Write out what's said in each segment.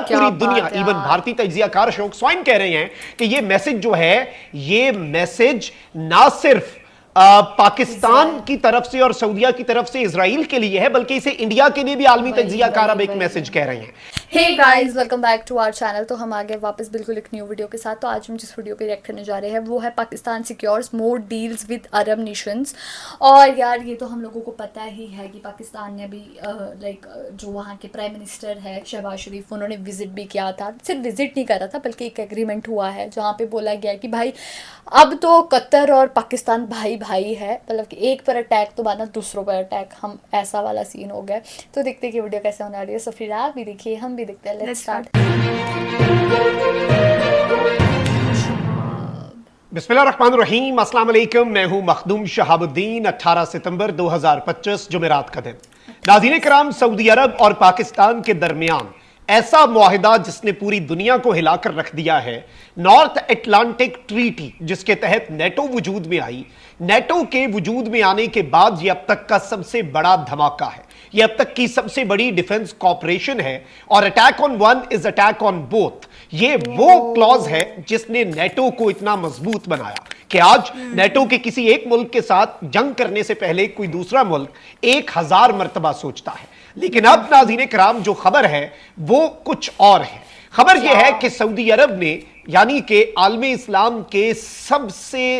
पूरी दुनिया, इवन भारतीय तज्जिया कार अशोक स्वाइन कह रहे हैं कि ये मैसेज जो है, ये मैसेज ना सिर्फ पाकिस्तान की तरफ से और सऊदीया की तरफ से इजराइल के लिए है, बल्कि इसे इंडिया के लिए भी आलमी तज्जिया कार अब एक मैसेज कह रहे हैं। Hey guys, welcome back to our channel. तो हम आ गए वापस बिल्कुल एक न्यू वीडियो के साथ। तो आज हम जिस वीडियो पे रिएक्ट करने जा रहे हैं वो है Pakistan secures more deals with Arab Nations. और यार ये तो हम लोगों को पता ही है कि पाकिस्तान ने भी जो वहाँ के प्राइम मिनिस्टर है शहबाज शरीफ, उन्होंने विजिट भी किया था। सिर्फ विजिट नहीं करा था बल्कि एक एग्रीमेंट हुआ है जहाँ पे बोला गया है कि भाई अब तो कतर और पाकिस्तान भाई भाई है, मतलब कि एक पर अटैक तो बाद दूसरों पर अटैक, हम ऐसा वाला सीन हो गया। तो देखते हैं कि वीडियो कैसे होने वाली है। सो फिर आप भी देखिए, हम भी देखते हैं। Let's start. बिस्मिल्लाहिर्रहमानिर्रहीम, अस्सलाम वालेकुम। मैं हूं मखदूम शहाबुद्दीन। 18 सितंबर 2025 जुमेरात का दिन। नाज़रीन किराम, सऊदी अरब और पाकिस्तान के दरमियान ऐसा मुआहिदा जिसने पूरी दुनिया को हिलाकर रख दिया है, नॉर्थ अटलांटिक ट्रीटी, जिसके तहत नेटो वजूद में आई। नेटो के वजूद में आने के बाद ये अब तक का सबसे बड़ा धमाका है, ये अब तक की सबसे बड़ी डिफेंस कॉपरेशन है। और attack on one is attack on both, ये वो क्लॉज है जिसने नेटो को इतना मजबूत बनाया कि आज नेटो के किसी एक मुल्क के साथ जंग करने से पहले कोई दूसरा मुल्क 1000 मरतबा सोचता है। लेकिन अब नाज़रीन किराम जो खबर है वो कुछ और है। खबर यह है कि सऊदी अरब ने, यानी कि आलमे इस्लाम के सबसे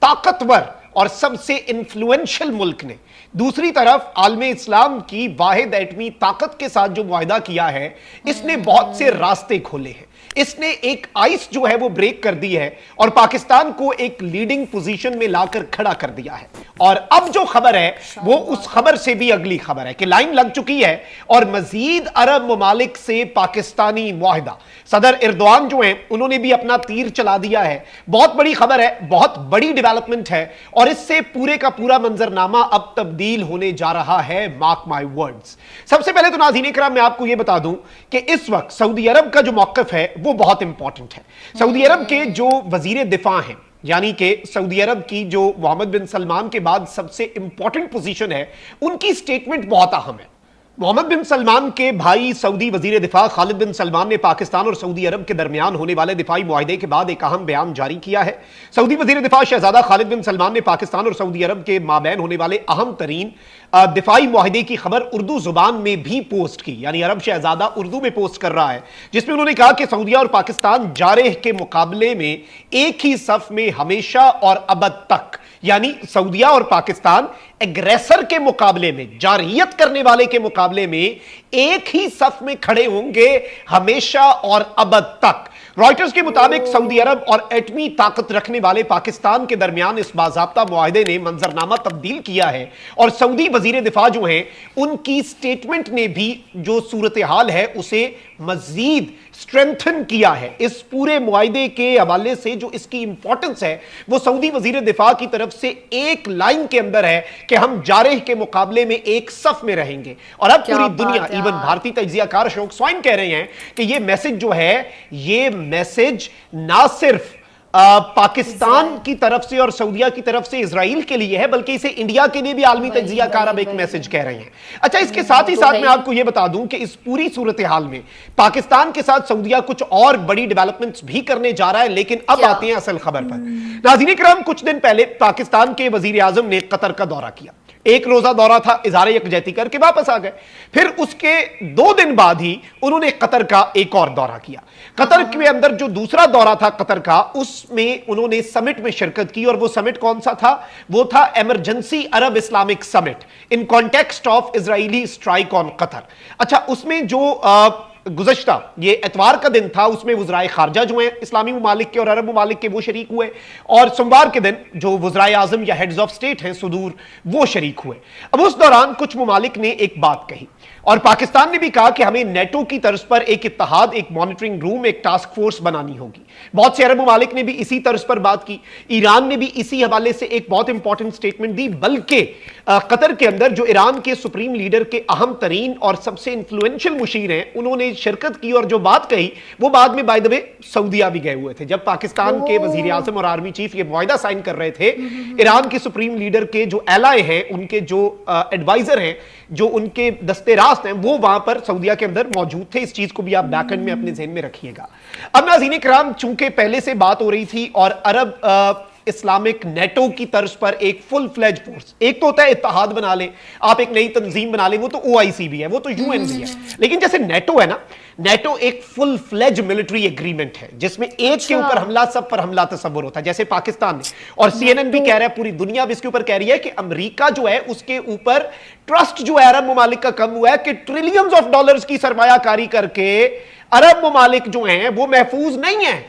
ताकतवर और सबसे इन्फ्लुएंशियल मुल्क ने, दूसरी तरफ आलमे इस्लाम की वाहिद एटमी ताकत के साथ जो मुआहिदा किया है, इसने बहुत से रास्ते खोले हैं। इसने एक आइस जो है वो ब्रेक कर दी है और पाकिस्तान को एक लीडिंग पोजीशन में लाकर खड़ा कर दिया है। और अब जो खबर है वो उस खबर से भी अगली खबर है कि लाइन लग चुकी है और मजीद अरब ममालिक से पाकिस्तानी मुआहिदा। सदर एर्दोआन जो हैं उन्होंने भी अपना तीर चला दिया है। बहुत बड़ी खबर है, बहुत बड़ी डेवलपमेंट है और इससे पूरे का पूरा मंजरनामा अब तब्दील होने जा रहा है। Mark my words. सबसे पहले तो नाज़रीन इकराम मैं आपको यह बता दूं कि इस वक्त सऊदी अरब का जो मौक़िफ़ है वो बहुत इंपॉर्टेंट है। सऊदी अरब के जो वजीर दिफा हैं, यानी कि सऊदी अरब की जो मोहम्मद बिन सलमान के बाद सबसे इंपॉर्टेंट पोजीशन है, उनकी स्टेटमेंट बहुत अहम है। मोहम्मद बिन सलमान के भाई सऊदी वजीर दिफा खालिद बिन सलमान ने पाकिस्तान और सऊदी अरब के दरमियान होने वाले दिफाई मुआहिदे के बाद एक अहम बयान जारी किया है। सऊदी वजीर दिफा शहजादा खालिद बिन सलमान ने पाकिस्तान और सऊदी अरब के माबैन होने वाले अहम तरीन दिफाई मुआहिदे की खबर उर्दू जुबान में भी पोस्ट की, यानी अरब शहजादा उर्दू में पोस्ट कर रहा है, जिसमें उन्होंने कहा कि सऊदीया और पाकिस्तान जारेह के मुकाबले में एक ही सफ में हमेशा और अबद तक, यानी सऊदीया और पाकिस्तान एग्रेसर के मुकाबले में, जारहियत करने वाले के मुकाबले में एक ही सफ में खड़े होंगे हमेशा और अबद तक। रॉयटर्स के मुताबिक सऊदी अरब और एटमी ताकत रखने वाले पाकिस्तान के दरमियान इस बाज़ाब्ता मुआहिदे ने मंजरनामा तब्दील किया है और सऊदी वजीर दिफा जो हैं उनकी स्टेटमेंट ने भी जो सूरत हाल है उसे मजीद स्ट्रेंथन किया है। इस पूरे मुआहिदे के हवाले से जो इसकी इंपॉर्टेंस है वो सऊदी वजीर दिफा की तरफ से एक लाइन के अंदर है कि हम जारेह के मुकाबले में एक सफ में रहेंगे। और अब पूरी दुनिया, इवन भारतीय तज्जिया कार अशोक स्वाइन कह रहे हैं कि ये मैसेज जो है, ये मैसेज ना सिर्फ पाकिस्तान की तरफ से और सऊदीया की तरफ से इजराइल के लिए है, बल्कि इसे इंडिया के लिए भी आलमी तज्जिया कार अब एक मैसेज कह रहे हैं। अच्छा, इसके साथ ही साथ मैं आपको यह बता दूं कि इस पूरी सूरत हाल में पाकिस्तान के साथ सऊदीया कुछ और बड़ी डेवलपमेंट्स भी करने जा रहा है। लेकिन अब आते हैं असल खबर पर। नाज़रीन किराम, कुछ दिन पहले पाकिस्तान के वजीर आजम ने कतर का दौरा किया। एक रोजा दौरा था, इज़हार यकजहती करके वापस आ गए। फिर उसके 2 दिन बाद ही उन्होंने कतर का एक और दौरा किया। कतर के अंदर जो दूसरा दौरा था कतर का, उसमें उन्होंने समिट में शिरकत की। और वो समिट कौन सा था? वो था emergency Arab Islamic summit in context of Israeli strike on Qatar. अच्छा, उसमें जो गुज़श्ता ये एतवार का दिन था, उसमें वज़राए खारजा जो हैं इस्लामी ममालिक के और अरब ममालिक के वो शरीक हुए। और सोमवार के दिन जो वज़राए आज़म या हेड्स ऑफ स्टेट हैं सुदूर, वो शरीक हुए। अब उस दौरान कुछ ममालिक ने एक बात कही और पाकिस्तान ने भी कहा कि हमें नेटो की तर्ज पर एक इत्तेहाद, एक मॉनिटरिंग रूम, एक टास्क फोर्स बनानी होगी। बहुत से अरब ममालिक ने भी इसी तर्ज पर बात की। ईरान ने भी इसी हवाले से एक बहुत इंपॉर्टेंट स्टेटमेंट दी। बल्कि कतर के अंदर जो ईरान के सुप्रीम लीडर के अहम तरीन और सबसे इंफ्लुएंशियल मुशीर हैं, उन्होंने शिरकत की और जो बात कही वो बाद में बाय द वे सऊदीया भी गए हुए थे। जब पाकिस्तान के वजीर आजम और आर्मी चीफ ये मुआहिदा साइन कर रहे थे, ईरान के सुप्रीम लीडर के जो एलाय हैं, उनके जो एडवाइजर हैं, जो उनके दस्ते रास्त हैं, वो वहां पर सऊदीया के अंदर मौजूद थे। इस चीज को भी आप बैकएंड में अपने ज़हन में रखिएगा। अब नाज़रीन किराम, चूंकि पहले से बात हो रही थी और अरब इस्लामिक नेटो की तर्ज पर एक फुल फ्लेज फोर्स, एक तो होता है इत्तेहाद बना ले, आप एक नई तंजीम बना ले, वो तो ओआईसी भी है, वो तो यूएन भी है, लेकिन जैसे नेटो है ना, नेटो एक फुल फ्लेज मिलिट्री एग्रीमेंट है जिसमें एक के ऊपर हमला, सब पर हमला तस्वुर होता है, जैसे पाकिस्तान ने। और सीएनएन भी कह रहा है, पूरी दुनिया भी इसके ऊपर कह रही है कि अमेरिका जो है उसके ऊपर ट्रस्ट जो है अरब ममालिक का कम हुआ है कि ट्रिलियंस ऑफ डॉलर्स की सरमायाकारी करके अरब ममालिक जो हैं वो महफूज नहीं है।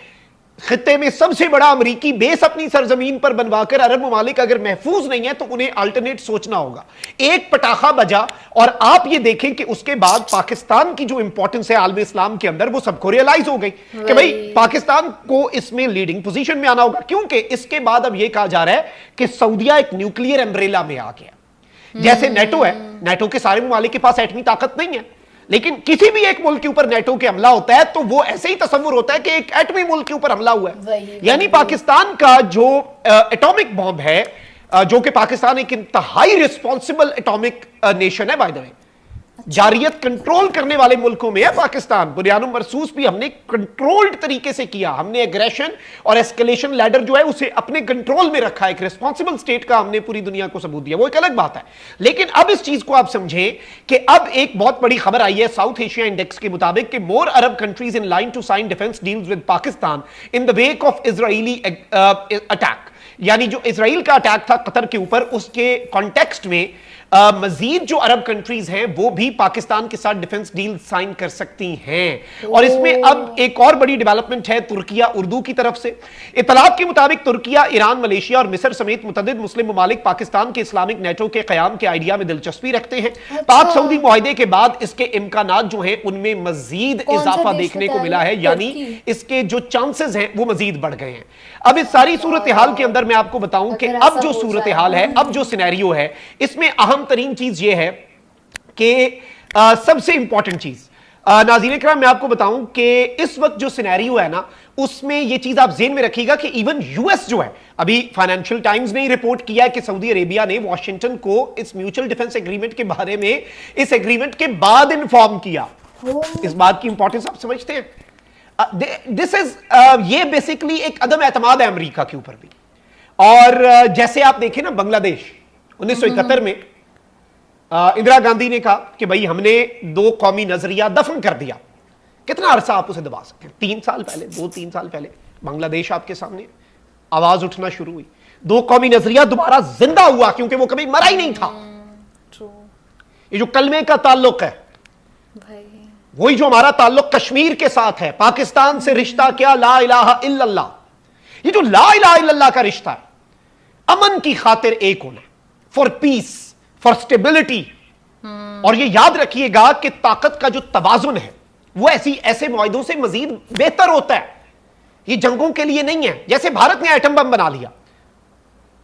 खित्ते में सबसे बड़ा अमेरिकी बेस अपनी सरजमीन पर बनवाकर अरब ममालिक अगर महफूज नहीं है तो उन्हें अल्टरनेट सोचना होगा। एक पटाखा बजा और आप ये देखें कि उसके बाद पाकिस्तान की जो इंपॉर्टेंस है आलम इस्लाम के अंदर वो सबको रियलाइज हो गई कि भाई पाकिस्तान को इसमें लीडिंग पोजीशन में आना होगा, क्योंकि इसके बाद अब ये कहा जा रहा है कि सऊदीया एक न्यूक्लियर एम्ब्रेला में आ गया। जैसे नेटो है, नेटो के सारे ममालिक के पास एटमी ताकत नहीं है, लेकिन किसी भी एक मुल्क के ऊपर नेटो के हमला होता है तो वो ऐसे ही तस्वुर होता है कि एक एटमी मुल्क के ऊपर हमला हुआ है। यानी पाकिस्तान का जो एटॉमिक बॉम्ब है, जो कि पाकिस्तान एक इंतहाई रिस्पॉन्सिबल एटॉमिक नेशन है बाय द वे, जारियत कंट्रोल करने वाले मुल्कों में है पाकिस्तान। बुनियानुम मरसूस भी हमने कंट्रोल्ड तरीके से किया, हमने एग्रेशन और एस्केलेशन लैडर जो है उसे अपने कंट्रोल में रखा, एक रिस्पॉन्सिबल स्टेट का हमने पूरी दुनिया को सबूत दिया, वो एक अलग बात है। लेकिन अब इस चीज को आप समझें कि अब एक बहुत बड़ी खबर आई है साउथ एशिया इंडेक्स के मुताबिक कि more Arab countries in line to sign defence deals with Pakistan in the wake of Israeli attack. यानी जो इजराइल का अटैक था कतर के ऊपर, उसके कॉन्टेक्स्ट में मजीद जो अरब कंट्रीज हैं वो भी पाकिस्तान के साथ डिफेंस डील साइन कर सकती हैं। और इसमें अब एक और बड़ी डेवलपमेंट है तुर्किया उर्दू की तरफ से। इतलात के मुताबिक तुर्किया, ईरान, मलेशिया और मिस्र समेत मुतअद्दिद मुस्लिम ममालिक पाकिस्तान के इस्लामिक नेटो के कयाम के आइडिया में दिलचस्पी रखते हैं। पाक सऊदी मुआहिदे के बाद इसके इम्कानात जो हैं उनमें मजीद इजाफा देखने को मिला है, यानी इसके जो चांसेस हैं वो मजीद बढ़ गए हैं। अब इस सारी सूरत हाल के अंदर मैं आपको बताऊं कि अब जो सूरत हाल है, अब जो सिनेरियो है, इसमें अहम तरीन चीज ये है कि सबसे इंपॉर्टेंट चीज नाज़रीन किराम मैं आपको बताऊं कि इस वक्त जो सिनेरियो है ना, उसमें ये चीज आप ज़हन में रखिएगा कि इवन यूएस जो है, अभी फाइनेंशियल टाइम्स ने रिपोर्ट किया है कि सऊदी अरेबिया ने वॉशिंगटन को इस म्यूचुअल डिफेंस एग्रीमेंट के बारे में इस एग्रीमेंट के बाद इन्फॉर्म किया। इस बात की इंपॉर्टेंस आप समझते हैं? दिस इज ये बेसिकली एक अदम एतमाद है अमेरिका के ऊपर भी। और जैसे आप देखें ना, बांग्लादेश 1971 में इंदिरा गांधी ने कहा कि भाई हमने दो कौमी नजरिया दफन कर दिया। कितना अरसा आप उसे दबा सकते हैं? 3 साल पहले, 2-3 साल पहले बांग्लादेश आपके सामने आवाज उठना शुरू हुई, दो कौमी नजरिया दोबारा जिंदा हुआ, क्योंकि वो कभी मरा ही नहीं था। ये जो कलमे का ताल्लुक है भाई, वही जो हमारा ताल्लुक कश्मीर के साथ है, पाकिस्तान से रिश्ता क्या, ला इलाहा इल्लल्लाह। ये जो ला इलाहा इल्लल्लाह का रिश्ता है, अमन की खातिर एक होना, फॉर पीस, फॉर स्टेबिलिटी। और ये याद रखिएगा कि ताकत का जो तवाजुन है वो ऐसे मुआहिदों से मजीद बेहतर होता है। ये जंगों के लिए नहीं है। जैसे भारत ने एटम बम बना लिया,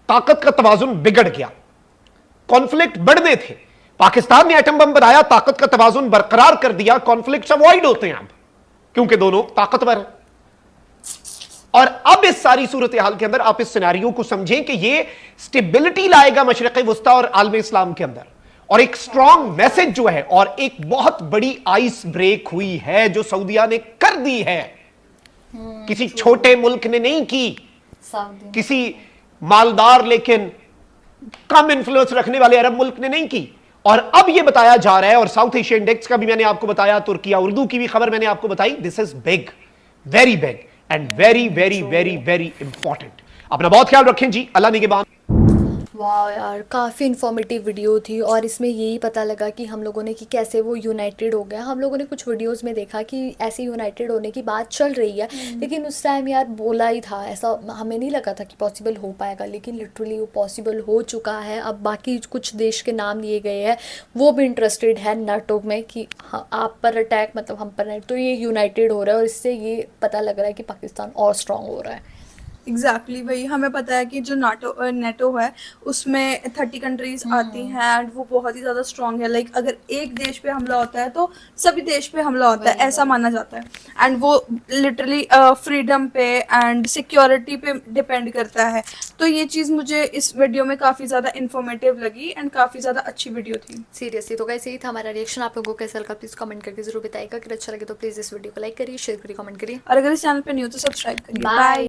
ताकत का तवाजुन बिगड़ गया, कॉन्फ्लिक्ट बढ़ने थे। पाकिस्तान ने एटम बम बनाया, ताकत का तवाजुन बरकरार कर दिया, कॉन्फ्लिक्ट अवॉइड होते हैं अब, क्योंकि दोनों ताकतवर हैं। और अब इस सारी सूरत हाल के अंदर आप इस सिनेरियो को समझें कि ये स्टेबिलिटी लाएगा मशरिक वस्ता और आलम इस्लाम के अंदर, और एक स्ट्रॉन्ग मैसेज जो है, और एक बहुत बड़ी आइस ब्रेक हुई है जो सऊदीया ने कर दी है। किसी छोटे मुल्क ने नहीं की, किसी मालदार लेकिन कम इन्फ्लुएंस रखने वाले अरब मुल्क ने नहीं की। और अब यह बताया जा रहा है, और साउथ एशिया इंडेक्स का भी मैंने आपको बताया, तुर्किया उर्दू की भी खबर मैंने आपको बताई, this is big, very big and very very very very important. अपना बहुत ख्याल रखें जी, अल्लाह निगहबान। वाह यार, काफ़ी इन्फॉर्मेटिव वीडियो थी, और इसमें यही पता लगा कि हम लोगों ने कि कैसे वो यूनाइटेड हो गया। हम लोगों ने कुछ वीडियोस में देखा कि ऐसे यूनाइटेड होने की बात चल रही है, लेकिन उस टाइम यार बोला ही था, ऐसा हमें नहीं लगा था कि पॉसिबल हो पाएगा, लेकिन लिटरली वो पॉसिबल हो चुका है। अब बाकी कुछ देश के नाम लिए गए हैं, वो भी इंटरेस्टेड है नाटो में कि हाँ आप पर अटैक, मतलब हम पर नहीं, तो ये यूनाइटेड हो रहा है, और इससे ये पता लग रहा है कि पाकिस्तान और स्ट्रॉन्ग हो रहा है। एग्जैक्टली वही हमें पता है कि जो नेटो है उसमें 30 कंट्रीज आती हैं एंड वो बहुत ही ज़्यादा स्ट्रांग है. लाइक अगर एक देश पे हमला होता है तो सभी देश पे हमला होता है, ऐसा माना जाता है. एंड वो लिटरली फ्रीडम पे एंड सिक्योरिटी पे डिपेंड करता है. तो ये चीज़ मुझे इस वीडियो में काफ़ी ज़्यादा इन्फॉर्मेटिव लगी एंड काफ़ी ज़्यादा अच्छी वीडियो थी. सीरियसली. तो कैसे ही था हमारा रिएक्शन, आप लोगों को कैसा लगा प्लीज़ कमेंट करके जरूर बताइएगा. अगर अच्छा लगे तो प्लीज़ इस वीडियो को लाइक करिए, शेयर करिए, कमेंट करिए. और अगर इस चैनल पे न्यू तो सब्सक्राइब करिए. बाय.